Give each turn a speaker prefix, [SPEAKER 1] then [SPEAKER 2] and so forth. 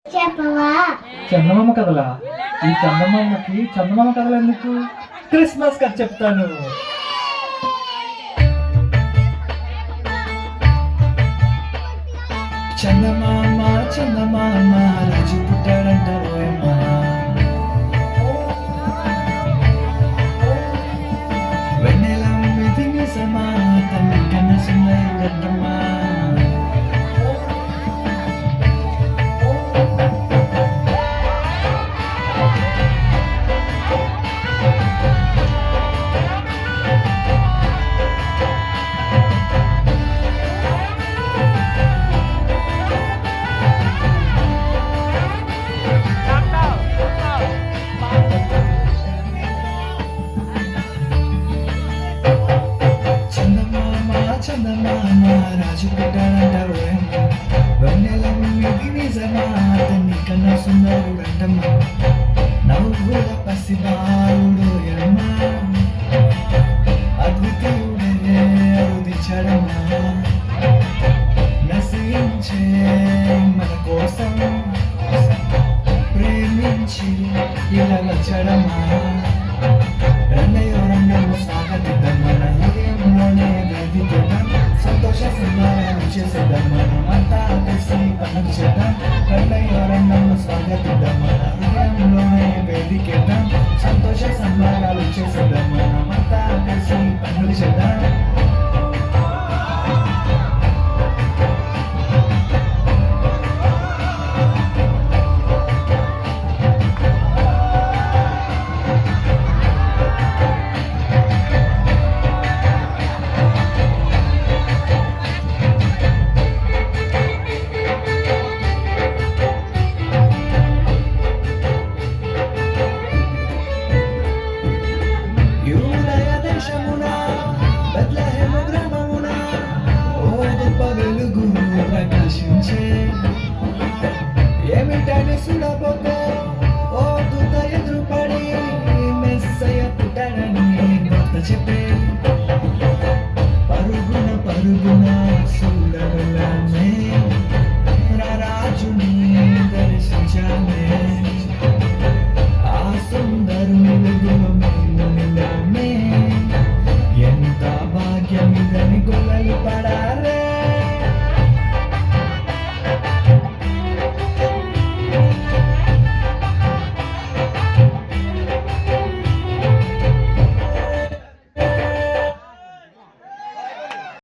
[SPEAKER 1] చెప్పవా?
[SPEAKER 2] చందమామ కథలా? ఈ చందమామ కథలు ఎందుకు? క్రిస్మస్ కథ చెప్తాను. చందమామ చందమామ రాజు పుట్టాడంట ఓయమ్మ. వెన్నెలం ఇది నిజమా, తల్లి కన్న సుందరుడంటమ్మా. చందమామ రాజు పుట్టాడంట ఓయమ్మ. వెన్నెలం ఇది నిజమా, తల్లి కన్నా సుందరుడంటమ్మ. నవ్వుల పసిబాలుడు ఓయమ్మ, అద్వితీయుడే ఉదించాడమ్మా. నశించే మన కోసం ప్రేమించి ఇలా వచ్చాడమ్మా. రంగము స్వాగతిద్దాం, మన హృదయంలోనే వేదికేద్దాం. సంతోష సంబరాలు చేసేద్దాం, మనం అంతా కలిసి పండుగ చేద్దాం. రంగము స్వాగతిద్దాం, మన హృదయంలోనే వేదికేద్దాం. సంతోష సంబరాలు చేసేద్దాం, మనం అంతా కలిసి పండుగ చేద్దాం.